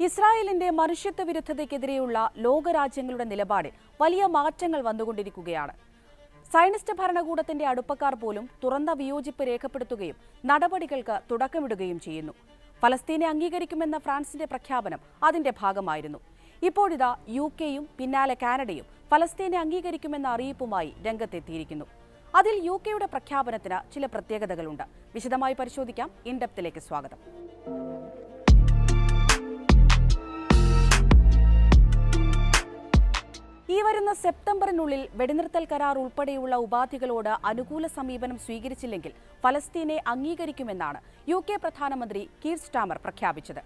ഇസ്രായേലിന്റെ മനുഷ്യത്വ വിരുദ്ധതയ്ക്കെതിരെയുള്ള ലോകരാജ്യങ്ങളുടെ നിലപാടിൽ വലിയ മാറ്റങ്ങൾ വന്നുകൊണ്ടിരിക്കുകയാണ്. സയനിസ്റ്റ് ഭരണകൂടത്തിന്റെ അടുപ്പക്കാർ പോലും തുറന്ന വിയോജിപ്പ് രേഖപ്പെടുത്തുകയും നടപടികൾക്ക് തുടക്കമിടുകയും ചെയ്യുന്നു. ഫലസ്തീനെ അംഗീകരിക്കുമെന്ന ഫ്രാൻസിന്റെ പ്രഖ്യാപനം അതിന്റെ ഭാഗമായിരുന്നു. ഇപ്പോഴിതാ യുകെയും പിന്നാലെ കാനഡയും ഫലസ്തീനെ അംഗീകരിക്കുമെന്ന അറിയിപ്പുമായി രംഗത്തെത്തിയിരിക്കുന്നു. അതിൽ യുകെയുടെ പ്രഖ്യാപനത്തിന് ചില പ്രത്യേകതകളുണ്ട്. വിശദമായി പരിശോധിക്കാം. ഇൻഡെപ്തിലേക്ക് സ്വാഗതം. ഈ വരുന്ന സെപ്റ്റംബറിനുള്ളിൽ വെടിനിർത്തൽ കരാർ ഉൾപ്പെടെയുള്ള ഉപാധികളോട് അനുകൂല സമീപനം സ്വീകരിച്ചില്ലെങ്കിൽ ഫലസ്തീനെ അംഗീകരിക്കുമെന്നാണ് യുകെ പ്രധാനമന്ത്രി കീർ സ്റ്റാമർ പ്രഖ്യാപിച്ചത്.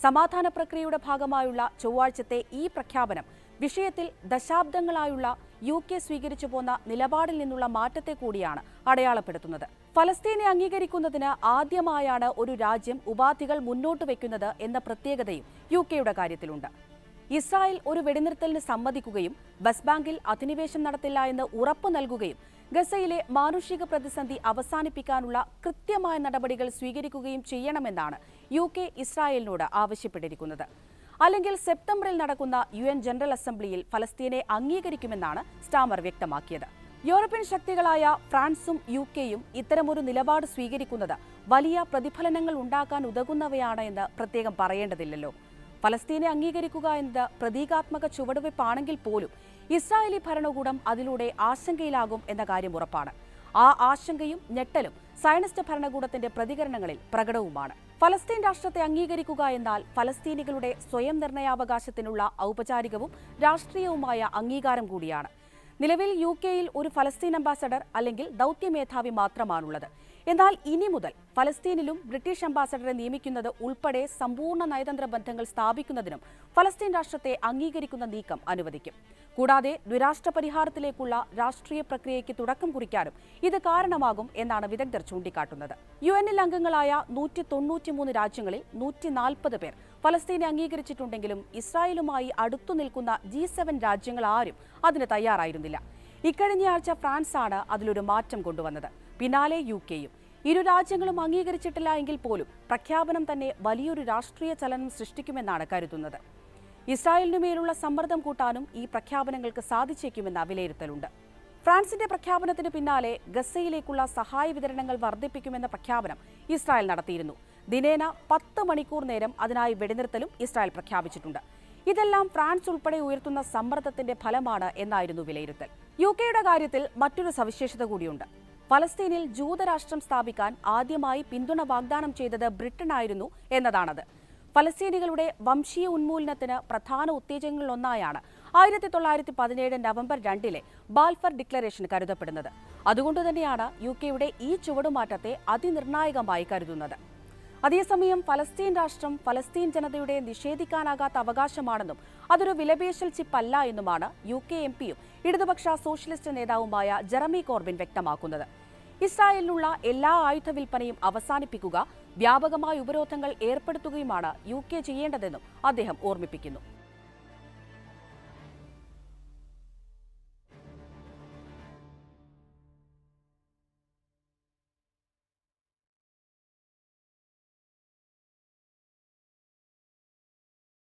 സമാധാന പ്രക്രിയയുടെ ഭാഗമായുള്ള ചൊവ്വാഴ്ചത്തെ ഈ പ്രഖ്യാപനം വിഷയത്തിൽ ദശാബ്ദങ്ങളായുള്ള യുകെ സ്വീകരിച്ചു പോന്ന നിലപാടിൽ നിന്നുള്ള മാറ്റത്തെ കൂടിയാണ് അടയാളപ്പെടുത്തുന്നത്. ഫലസ്തീനെ അംഗീകരിക്കുന്നതിന് ആദ്യമായാണ് ഒരു രാജ്യം ഉപാധികൾ മുന്നോട്ട് വയ്ക്കുന്നത് എന്ന പ്രത്യേകതയും യുകെയുടെ കാര്യത്തിലുണ്ട്. ഇസ്രായേൽ ഒരു വെടിനിർത്തലിന് സമ്മതിക്കുകയും വെസ്റ്റ് ബാങ്കിൽ അധിനിവേശം നടത്തില്ല എന്ന് ഉറപ്പു നൽകുകയും ഗസയിലെ മാനുഷിക പ്രതിസന്ധി അവസാനിപ്പിക്കാനുള്ള കൃത്യമായ നടപടികൾ സ്വീകരിക്കുകയും ചെയ്യണമെന്നാണ് യുകെ ഇസ്രായേലിനോട് ആവശ്യപ്പെട്ടിരിക്കുന്നത്. അല്ലെങ്കിൽ സെപ്റ്റംബറിൽ നടക്കുന്ന UN ജനറൽ അസംബ്ലിയിൽ ഫലസ്തീനെ അംഗീകരിക്കുമെന്നാണ് സ്റ്റാമർ വ്യക്തമാക്കിയത്. യൂറോപ്യൻ ശക്തികളായ ഫ്രാൻസും യുകെയും ഇത്തരമൊരു നിലപാട് സ്വീകരിക്കുന്നത് വലിയ പ്രതിഫലനങ്ങൾ ഉണ്ടാക്കാൻ ഉതകുന്നവയാണ് എന്ന് പ്രത്യേകം പറയേണ്ടതില്ലല്ലോ. ഫലസ്തീനെ അംഗീകരിക്കുക എന്നത് പ്രതീകാത്മക ചുവടുവയ്പ്പാണെങ്കിൽ പോലും ഇസ്രായേലി ഭരണകൂടം അതിലൂടെ ആശങ്കയിലാകും എന്ന കാര്യം ഉറപ്പാണ്. ആ ആശങ്കയും ഞെട്ടലും സയനിസ്റ്റ് ഭരണകൂടത്തിന്റെ പ്രതികരണങ്ങളിൽ പ്രകടവുമാണ്. ഫലസ്തീൻ രാഷ്ട്രത്തെ അംഗീകരിക്കുക എന്നാൽ ഫലസ്തീനികളുടെ സ്വയം നിർണയാവകാശത്തിനുള്ള ഔപചാരികവും രാഷ്ട്രീയവുമായ അംഗീകാരം കൂടിയാണ്. നിലവിൽ യുകെയിൽ ഒരു ഫലസ്തീൻ അംബാസഡർ അല്ലെങ്കിൽ ദൗത്യമേധാവി മാത്രമാണുള്ളത്. എന്നാൽ ഇനി മുതൽ ഫലസ്തീനിലും ബ്രിട്ടീഷ് അംബാസഡറെ നിയമിക്കുന്നത് ഉൾപ്പെടെ സമ്പൂർണ്ണ നയതന്ത്ര ബന്ധങ്ങൾ സ്ഥാപിക്കുന്നതിനും ഫലസ്തീൻ രാഷ്ട്രത്തെ അംഗീകരിക്കുന്ന നീക്കം അനുവദിക്കും. കൂടാതെ ദ്വിരാഷ്ട്ര പരിഹാരത്തിലേക്കുള്ള രാഷ്ട്രീയ പ്രക്രിയയ്ക്ക് തുടക്കം കുറിക്കാനും ഇത് കാരണമാകും എന്നാണ് വിദഗ്ധർ ചൂണ്ടിക്കാട്ടുന്നത്. UN അംഗങ്ങളായ 193 രാജ്യങ്ങളിൽ 140 പേർ ഫലസ്തീനെ അംഗീകരിച്ചിട്ടുണ്ടെങ്കിലും ഇസ്രായേലുമായി അടുത്തു നിൽക്കുന്ന G7 രാജ്യങ്ങൾ ആരും അതിന് തയ്യാറായിരുന്നില്ല. ഇക്കഴിഞ്ഞയാഴ്ച ഫ്രാൻസാണ് അതിലൊരു മാറ്റം കൊണ്ടുവന്നത്. പിന്നാലെ യുകെയും. ഇരു രാജ്യങ്ങളും അംഗീകരിച്ചിട്ടില്ല എങ്കിൽ പോലും പ്രഖ്യാപനം തന്നെ വലിയൊരു രാഷ്ട്രീയ ചലനം സൃഷ്ടിക്കുമെന്നാണ് കരുതുന്നത്. ഇസ്രായേലിനുമേലുള്ള സമ്മർദ്ദം കൂട്ടാനും ഈ പ്രഖ്യാപനങ്ങൾക്ക് സാധിച്ചേക്കുമെന്ന വിലയിരുത്തലുണ്ട്. ഫ്രാൻസിന്റെ പ്രഖ്യാപനത്തിന് പിന്നാലെ ഗസയിലേക്കുള്ള സഹായ വിതരണങ്ങൾ വർദ്ധിപ്പിക്കുമെന്ന പ്രഖ്യാപനം ഇസ്രായേൽ നടത്തിയിരുന്നു. ദിനേന 10 മണിക്കൂർ നേരം അതിനായി വെടിനിർത്തലും ഇസ്രായേൽ പ്രഖ്യാപിച്ചിട്ടുണ്ട്. ഇതെല്ലാം ഫ്രാൻസ് ഉൾപ്പെടെ ഉയർത്തുന്ന സമ്മർദ്ദത്തിന്റെ ഫലമാണ് എന്നായിരുന്നു വിലയിരുത്തൽ. യുകെയുടെ കാര്യത്തിൽ മറ്റൊരു സവിശേഷത കൂടിയുണ്ട്. ഫലസ്തീനിൽ ജൂതരാഷ്ട്രം സ്ഥാപിക്കാൻ ആദ്യമായി പിന്തുണ വാഗ്ദാനം ചെയ്തത് ബ്രിട്ടനായിരുന്നു എന്നതാണത്. ഫലസ്തീനികളുടെ വംശീയ ഉന്മൂലനത്തിന് പ്രധാന ഉത്തേജകങ്ങളിലൊന്നായാണ് 1917 നവംബർ 2 ബാൽഫർ ഡിക്ലറേഷൻ കരുതപ്പെടുന്നത്. അതുകൊണ്ടുതന്നെയാണ് യുകെയുടെ ഈ ചുവടുമാറ്റത്തെ അതിനിർണായകമായി കരുതുന്നത്. അതേസമയം ഫലസ്തീൻ രാഷ്ട്രം ഫലസ്തീൻ ജനതയുടെ നിഷേധിക്കാനാകാത്ത അവകാശമാണെന്നും അതൊരു വിലപേശൽ ചിപ്പല്ല എന്നുമാണ് യുകെ എംപിയും ഇടതുപക്ഷ സോഷ്യലിസ്റ്റ് നേതാവുമായ ജെറമി കോർബിൻ വ്യക്തമാക്കുന്നത്. ഇസ്രായേലിനുള്ള എല്ലാ ആയുധ വിൽപ്പനയും അവസാനിപ്പിക്കുക, വ്യാപകമായ ഉപരോധങ്ങൾ ഏർപ്പെടുത്തുകയുമാണ് യുകെ ചെയ്യേണ്ടതെന്നും അദ്ദേഹം ഓർമ്മിപ്പിക്കുന്നു.